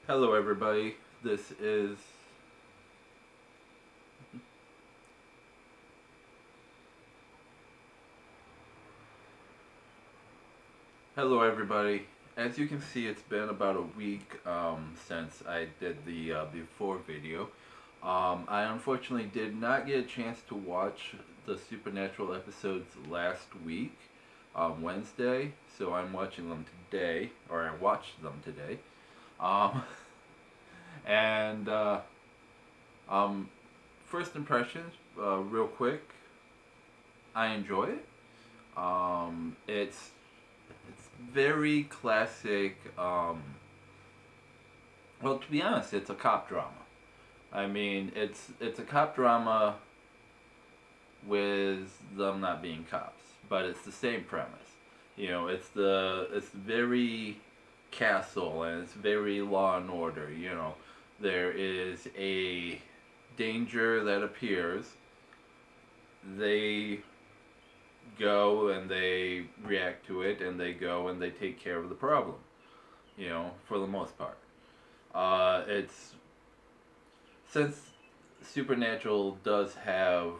Hello, everybody. This is. Hello, everybody. As you can see, it's been about a week since I did the before video. I unfortunately did not get a chance to watch the Supernatural episodes last week, Wednesday, so I'm watching them today, or I watched them today. Um, and um, First impressions, real quick, I enjoy it. It's very classic. Well, to be honest, it's a cop drama. I mean, it's a cop drama with them not being cops, but it's the same premise. You know, it's very castle and it's very law and order. You know, there is a danger that appears. They go and they react to it, and they go and they take care of the problem. You know, for the most part. It's since Supernatural does have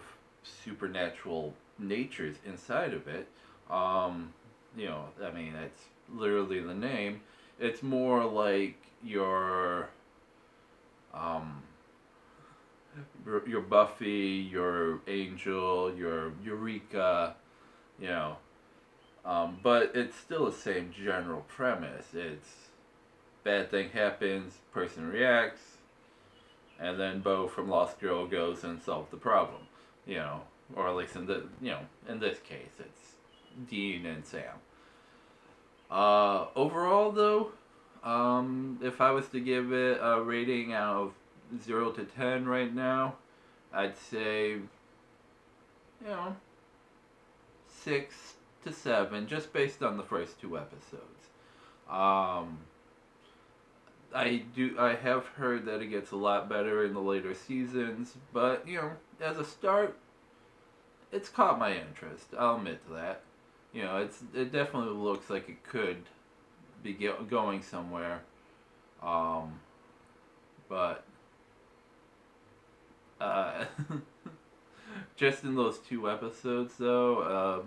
supernatural natures inside of it. Um, you know, I mean, it's literally the name. It's more like um, your Buffy, your Angel, your Eureka. You know, but it's still the same general premise. It's bad thing happens, person reacts, and then Bo from Lost Girl goes and solves the problem. You know, or at least in this case, it's Dean and Sam. Overall, though, if I was to give it a rating out of 0 to 10 right now, I'd say, 6 to 7, just based on the first two episodes. Um, I have heard that it gets a lot better in the later seasons, but as a start, it's caught my interest. I'll admit to that. It definitely looks like it could be going somewhere. Um, but uh, just in those two episodes, though,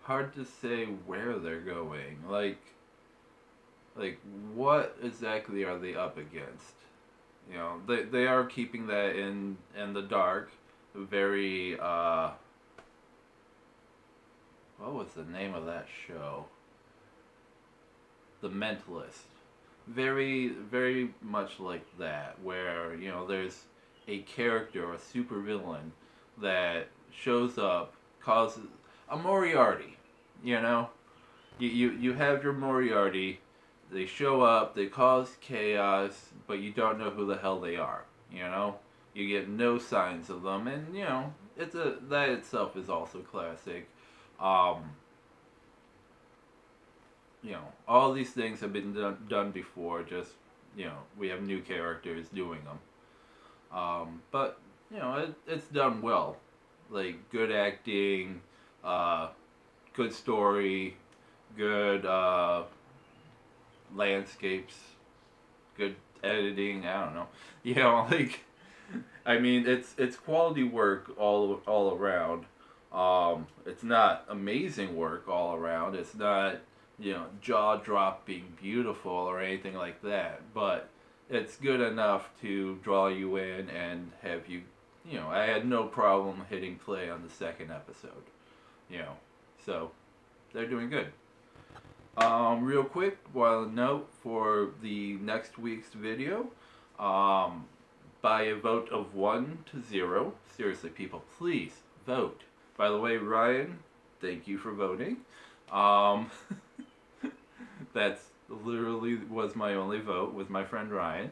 hard to say where they're going. Like what exactly are they up against? They are keeping that in the dark. Very what was the name of that show? The Mentalist. Very much like that, where there's a character, a supervillain that shows up, causes a Moriarty. You know, you have your Moriarty. They show up, they cause chaos, but you don't know who the hell they are. You get no signs of them, and that itself is also classic. Um, all these things have been done before. Just we have new characters doing them. But it's done well. Like good acting, uh, good story, good landscapes, good editing. I don't know. Like I mean, it's quality work all around. It's not amazing work all around. It's not jaw dropping beautiful or anything like that. But it's good enough to draw you in and have you. I had no problem hitting play on the second episode. You know, so they're doing good. Real quick, while note for the next week's video, um, by a vote of 1 to 0. Seriously, people, please vote. By the way, Ryan, thank you for voting. Um, that's literally was my only vote with my friend Ryan,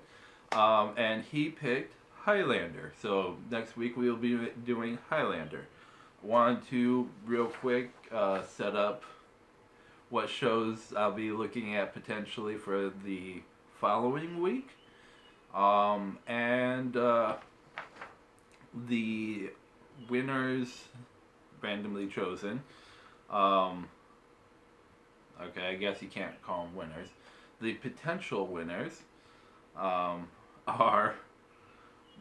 and he picked Highlander. So next week we will be doing Highlander. Want to real quick set up what shows I'll be looking at potentially for the following week. And the winners randomly chosen. Um, okay, I guess you can't call them winners. The potential winners are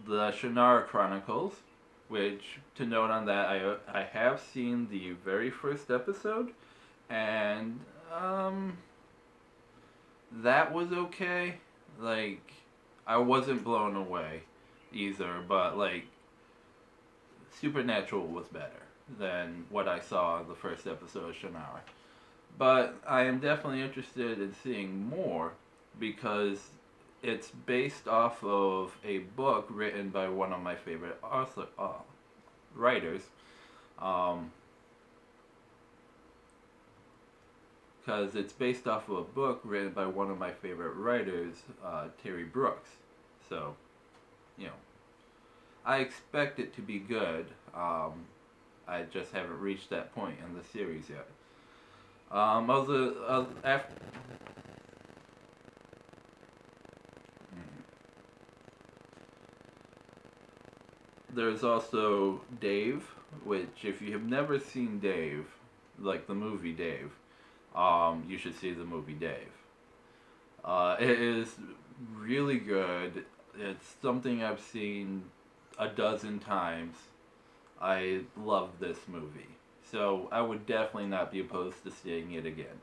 the Shannara Chronicles, which, to note on that, I have seen the very first episode, and that was okay. Like, I wasn't blown away either, but like, Supernatural was better than what I saw in the first episode of Shannara. But I am definitely interested in seeing more because it's based off of a book written by one of my favorite writers. Um, because it's based off of a book written by one of my favorite writers, Terry Brooks. So, you know, I expect it to be good. I just haven't reached that point in the series yet. After. There's also Dave, which if you have never seen Dave, like the movie Dave, you should see the movie Dave. It is really good. It's something I've seen a dozen times. I love this movie. So I would definitely not be opposed to seeing it again.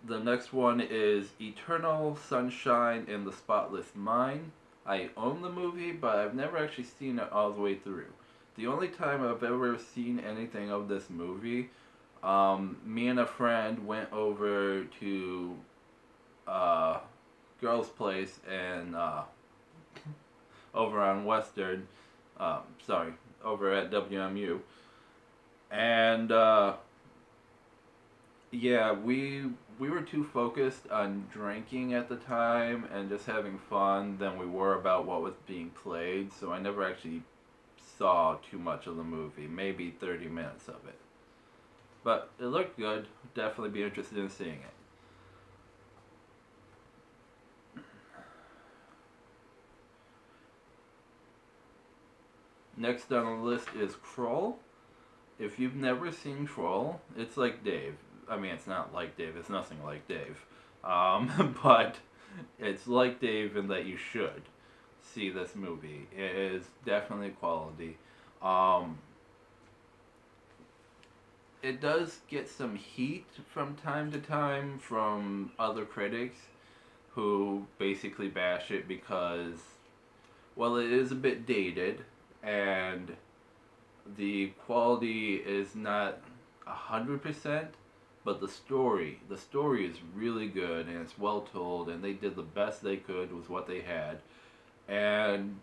The next one is Eternal Sunshine in the Spotless Mind. I own the movie, but I've never actually seen it all the way through. The only time I've ever seen anything of this movie, me and a friend went over to girl's place and over on Western, sorry, over at WMU, and yeah, we were too focused on drinking at the time and just having fun than we were about what was being played. So I never actually saw too much of the movie, maybe 30 minutes of it. But it looked good. Definitely be interested in seeing it. Next on the list is Kroll. If you've never seen Kroll, it's like Dave. I mean, it's not like Dave. It's nothing like Dave. But it's like Dave in that you should see this movie. It is definitely quality. Um, it does get some heat from time to time from other critics who basically bash it because, well, it is a bit dated and the quality is not 100%, but the story is really good and it's well told, and they did the best they could with what they had, and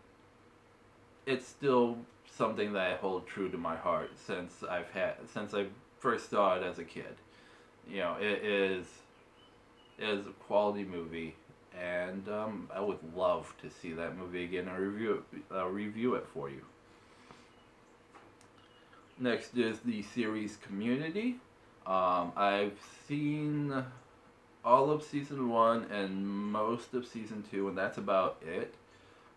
it's still something that I hold true to my heart since I first saw it as a kid. You know, it is a quality movie, and I would love to see that movie again and review it for you. Next is the series Community. I've seen all of season one and most of season two, and that's about it.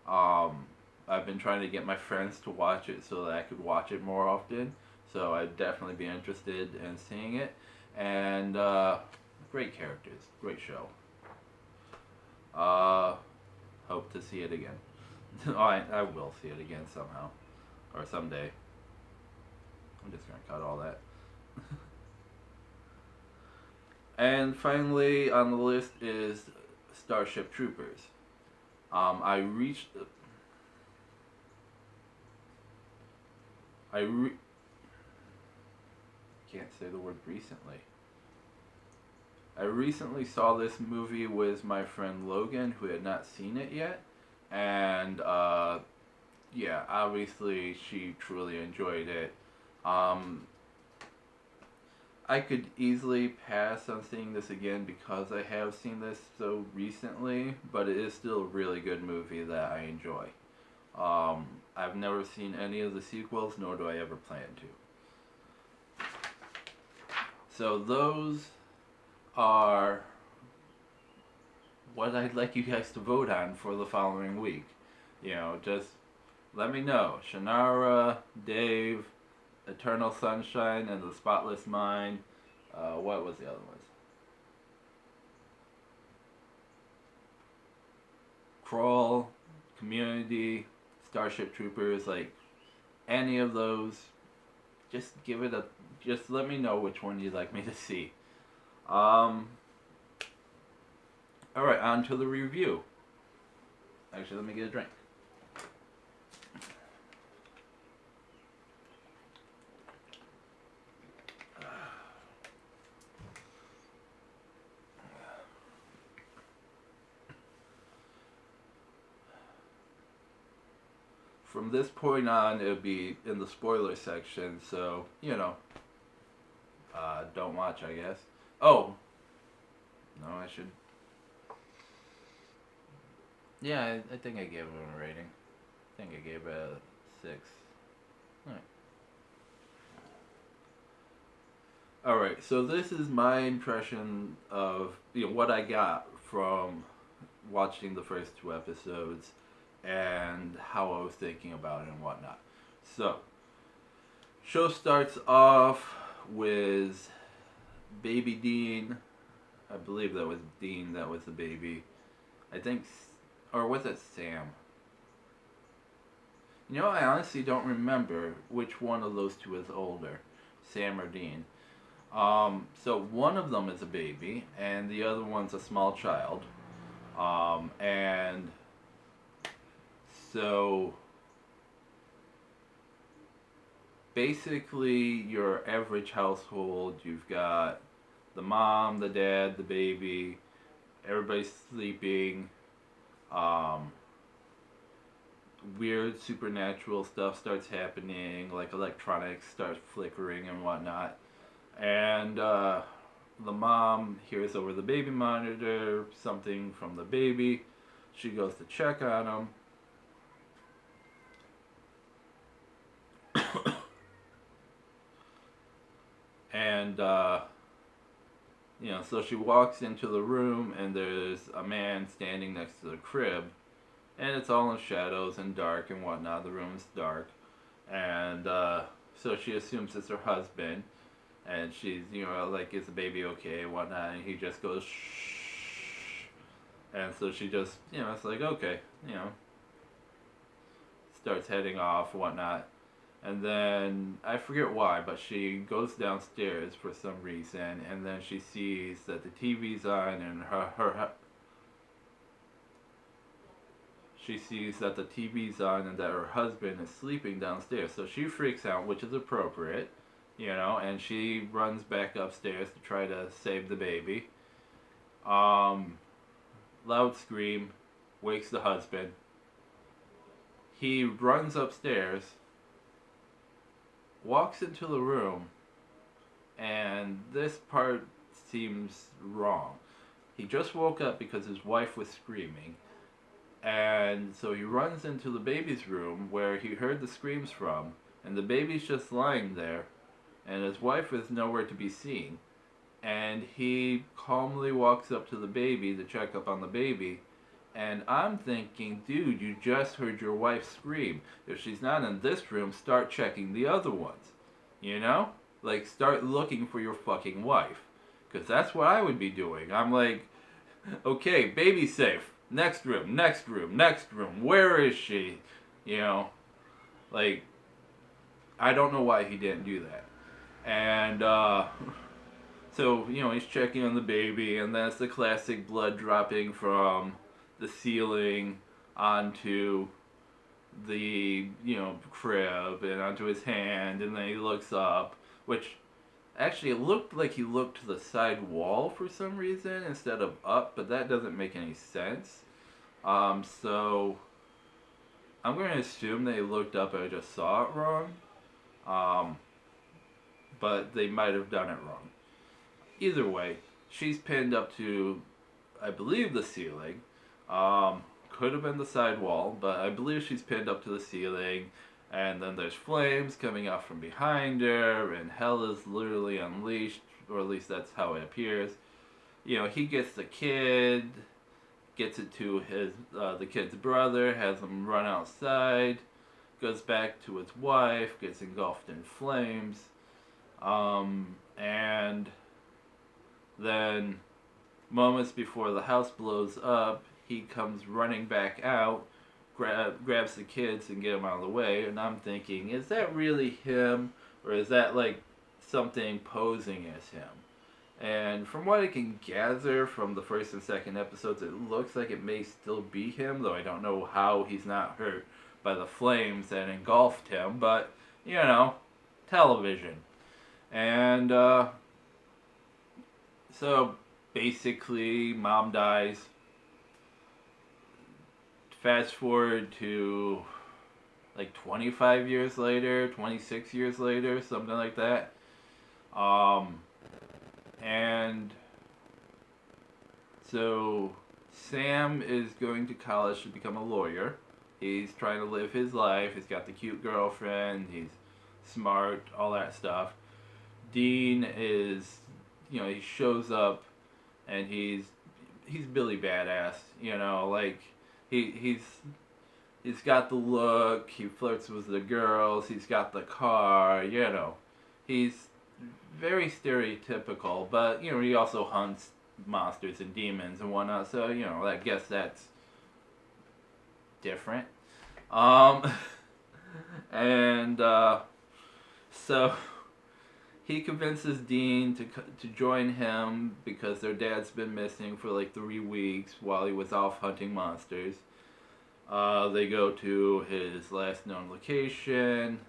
Um, I've been trying to get my friends to watch it so that I could watch it more often. So I'd definitely be interested in seeing it. And great characters, great show. Uh, hope to see it again. Oh, I will see it again somehow or someday. I'm just gonna cut all that. And finally on the list is Starship Troopers. I reached. Can't say the word recently. I recently saw this movie with my friend Logan, who had not seen it yet, and yeah, obviously she truly enjoyed it. Um, I could easily pass on seeing this again because I have seen this so recently, but it is still a really good movie that I enjoy. I've never seen any of the sequels, nor do I ever plan to. So those are what I'd like you guys to vote on for the following week. Just let me know. Shannara, Dave, Eternal Sunshine, and The Spotless Mind. What was the other ones? Crawl, Community, Starship Troopers, like any of those. Just give it a. Just let me know which one you'd like me to see. All right, on to the review. Actually, let me get a drink. From this point on, it'll be in the spoiler section, so, don't watch, I guess. Oh! No, I should. Yeah, I think I gave it a rating. I think I gave it a 6. Alright, so this is my impression of what I got from watching the first 2 episodes and how I was thinking about it and whatnot. So, show starts off with baby Dean. I believe that was Dean that was the baby. I think, or was it Sam? I honestly don't remember which one of those two is older, Sam or Dean. So one of them is a baby, and the other one's a small child. And so basically your average household, you've got the mom, the dad, the baby, everybody's sleeping. Weird supernatural stuff starts happening, like electronics starts flickering and whatnot. And the mom hears over the baby monitor something from the baby. She goes to check on him. And, so she walks into the room, and there's a man standing next to the crib. And it's all in shadows and dark and whatnot. The room is dark. And so she assumes it's her husband. And she's, like, is the baby okay and whatnot? And he just goes, shh. And so she just, it's like, okay, starts heading off and whatnot. And then, I forget why, but she goes downstairs for some reason. And then she sees that the TV's on and she sees that the TV's on and that her husband is sleeping downstairs. So she freaks out, which is appropriate, and she runs back upstairs to try to save the baby. Loud scream, wakes the husband. He runs upstairs, walks into the room, and this part seems wrong. He just woke up because his wife was screaming. And so he runs into the baby's room where he heard the screams from, and the baby's just lying there, and his wife is nowhere to be seen. And he calmly walks up to the baby to check up on the baby, and I'm thinking, dude, you just heard your wife scream. If she's not in this room, start checking the other ones. Like, start looking for your fucking wife. Because that's what I would be doing. I'm like, okay, baby's safe. Next room, next room, next room. Where is she? Like, I don't know why he didn't do that. And, so, he's checking on the baby, and that's the classic blood dropping from the ceiling onto the, crib and onto his hand, and then he looks up, which actually it looked like he looked to the side wall for some reason instead of up, but that doesn't make any sense. So I'm going to assume they looked up and I just saw it wrong. But they might have done it wrong. Either way, she's pinned up to, I believe, the ceiling. Could have been the side wall, but I believe she's pinned up to the ceiling. And then there's flames coming out from behind her, and hell is literally unleashed or at least that's how it appears. He gets the kid, gets it to the kid's brother, has him run outside, goes back to his wife, gets engulfed in flames, and then moments before the house blows up, he comes running back out, grabs the kids and get them out of the way, and I'm thinking, is that really him, or is that like something posing as him? And from what I can gather from the first and second episodes, it looks like it may still be him, though I don't know how he's not hurt by the flames that engulfed him, but, television. And, so, basically, mom dies. Fast forward to, like, 25 years later, 26 years later, something like that. And so Sam is going to college to become a lawyer. He's trying to live his life. He's got the cute girlfriend. He's smart, all that stuff. Dean is, he shows up and he's Billy Badass. Like he's got the look. He flirts with the girls. He's got the car. He's very stereotypical, but he also hunts monsters and demons and whatnot, so I guess that's different. And so he convinces Dean to join him because their dad's been missing for like 3 weeks while he was off hunting monsters. They go to his last known location.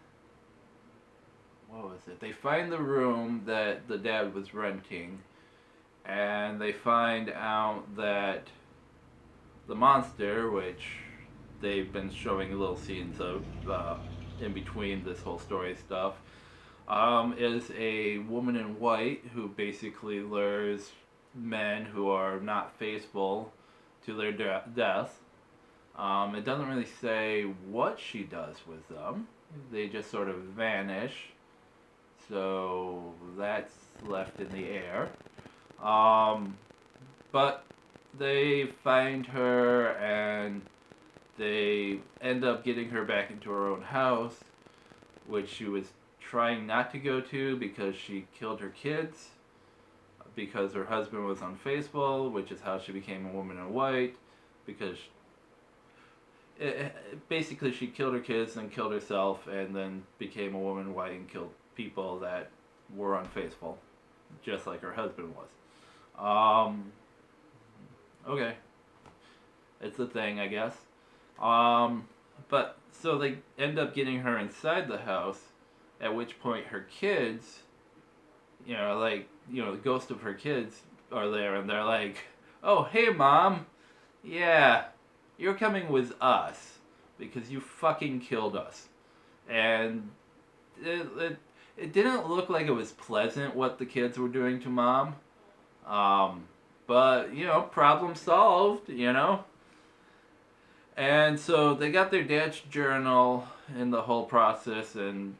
What was it? They find the room that the dad was renting, and they find out that the monster, which they've been showing little scenes of in between this whole story stuff, is a woman in white who basically lures men who are not faithful to their death. It doesn't really say what she does with them. They just sort of vanish. So that's left in the air. But they find her and they end up getting her back into her own house, which she was trying not to go to because she killed her kids, because her husband was unfaithful, which is how she became a woman in white, because basically she killed her kids and killed herself and then became a woman in white and killed people that were unfaithful, just like her husband was. Okay. It's a thing, I guess. But, so they end up getting her inside the house, at which point her kids, the ghost of her kids are there, and they're like, oh, hey, Mom, yeah, you're coming with us, because you fucking killed us. And it didn't look like it was pleasant what the kids were doing to Mom. But, problem solved, And so they got their dad's journal in the whole process, and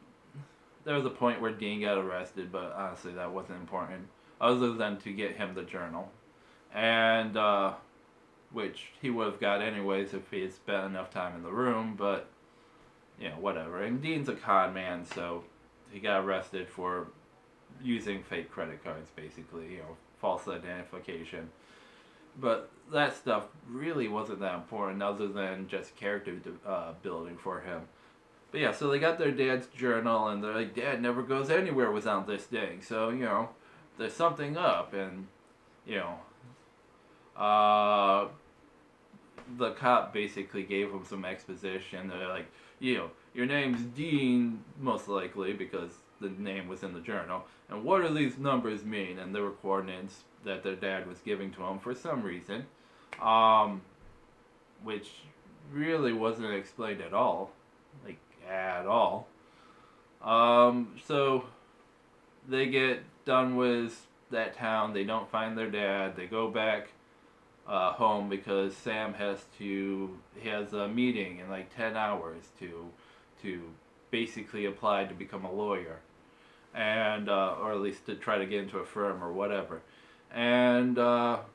there was a point where Dean got arrested, but honestly that wasn't important, other than to get him the journal. And, which he would have got anyways if he had spent enough time in the room, but, whatever. And Dean's a con man, so he got arrested for using fake credit cards, basically, false identification. But that stuff really wasn't that important, other than just character building for him. But yeah, so they got their dad's journal, and they're like, Dad never goes anywhere without this thing, so, there's something up, and, the cop basically gave him some exposition. They're like, your name's Dean, most likely, because the name was in the journal, and what do these numbers mean? And there were coordinates that their dad was giving to him for some reason, which really wasn't explained at all, like, at all. So they get done with that town, they don't find their dad, they go back home because Sam he has a meeting in like 10 hours to basically apply to become a lawyer. and or at least to try to get into a firm or whatever. And so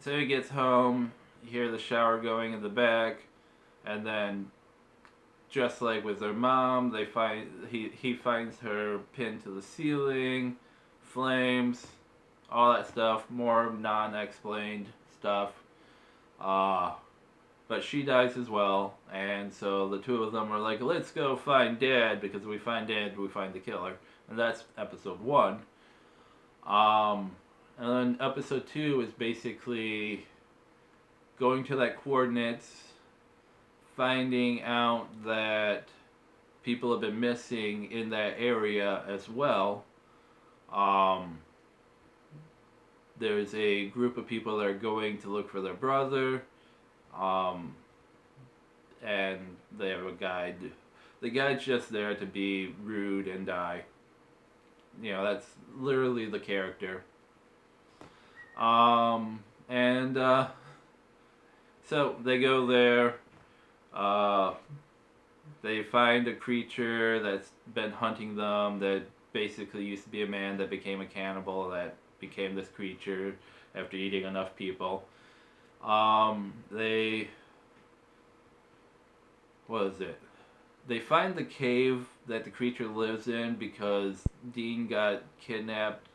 he gets home, you hear the shower going in the back, and then just like with their mom, he finds her pinned to the ceiling, flames, all that stuff, more non-explained stuff. Uh, but she dies as well, and so the two of them are like, let's go find Dad, because we find Dad, we find the killer. And that's episode 1. Um, and then episode 2 is basically going to that coordinates, finding out that people have been missing in that area as well. There's a group of people that are going to look for their brother, and they have a guide. The guide's just there to be rude and die. That's literally the character. And so they go there. They find a creature that's been hunting them, that basically used to be a man that became a cannibal, that became this creature after eating enough people. What is it? They find the cave that the creature lives in because Dean got kidnapped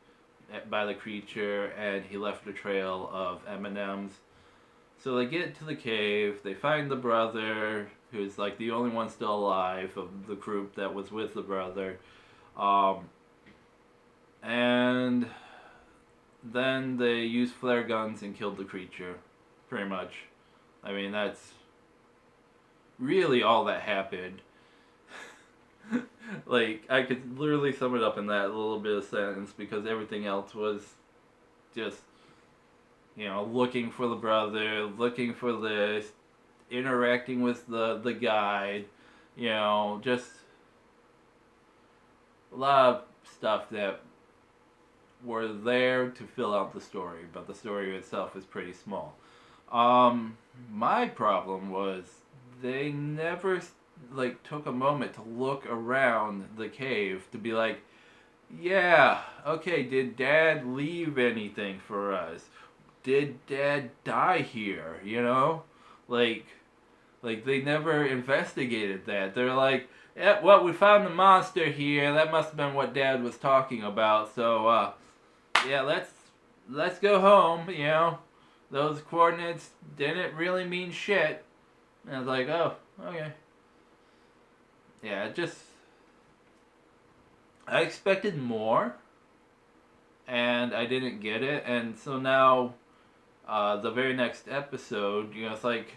by the creature and he left a trail of M&Ms. So they get to the cave, they find the brother, who's like the only one still alive of the group that was with the brother. And then they used flare guns and killed the creature, pretty much. I mean, that's really all that happened. Like, I could literally sum it up in that little bit of sentence, because everything else was just, looking for the brother, looking for this, interacting with the guide, just a lot of stuff that were there to fill out the story, but the story itself is pretty small. My problem was they never took a moment to look around the cave to be like, yeah, okay, did Dad leave anything for us? Did Dad die here? Like they never investigated that. They're like, yeah, well, we found the monster here. That must have been what Dad was talking about. So, yeah, let's go home. Those coordinates didn't really mean shit. And I was like, oh, okay. Yeah, I expected more, and I didn't get it. And so now, the very next episode, it's like,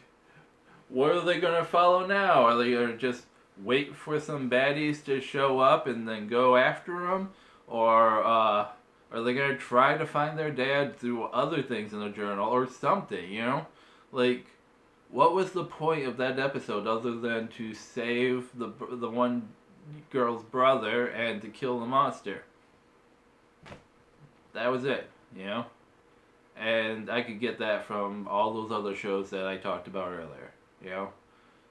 what are they gonna follow now? Are they gonna just wait for some baddies to show up and then go after them, or are they gonna try to find their dad through other things in the journal or something? Like, what was the point of that episode other than to save the one girl's brother and to kill the monster? That was it. And I could get that from all those other shows that I talked about earlier.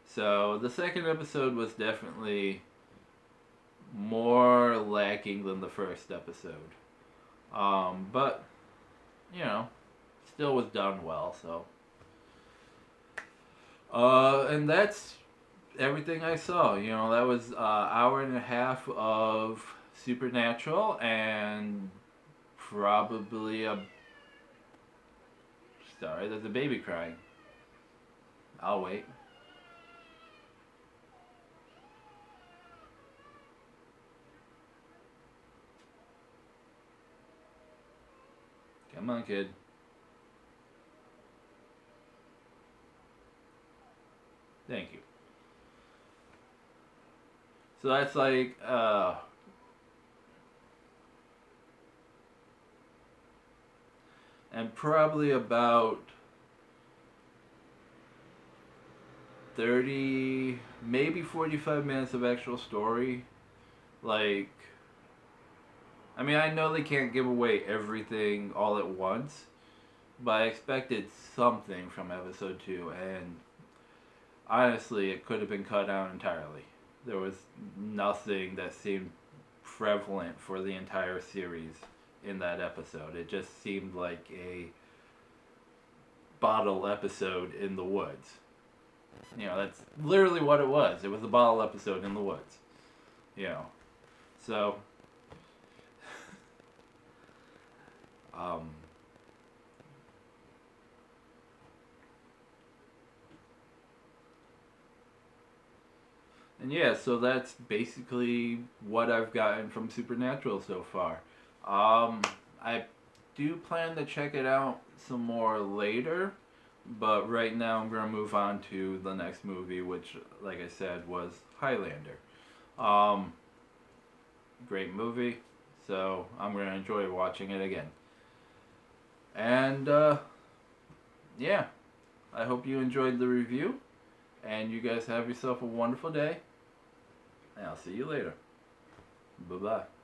So the second episode was definitely more lacking than the first episode. But, still was done well, so. And that's everything I saw. That was an hour and a half of Supernatural, and probably sorry, there's a baby crying. I'll wait. Come on, kid. Thank you. So that's like, and probably about 30, maybe 45 minutes of actual story. Like, I mean, I know they can't give away everything all at once, but I expected something from episode 2, and honestly, it could have been cut out entirely. There was nothing that seemed prevalent for the entire series in that episode. It just seemed like a bottle episode in the woods. You know, that's literally what it was. It was a bottle episode in the woods. You know, so um, and yeah, so that's basically what I've gotten from Supernatural so far. I do plan to check it out some more later, but right now I'm gonna move on to the next movie, which, like I said, was Highlander. Um, Great movie, so I'm gonna enjoy watching it again. And yeah, I hope you enjoyed the review, and you guys have yourself a wonderful day. And I'll see you later. Bye bye.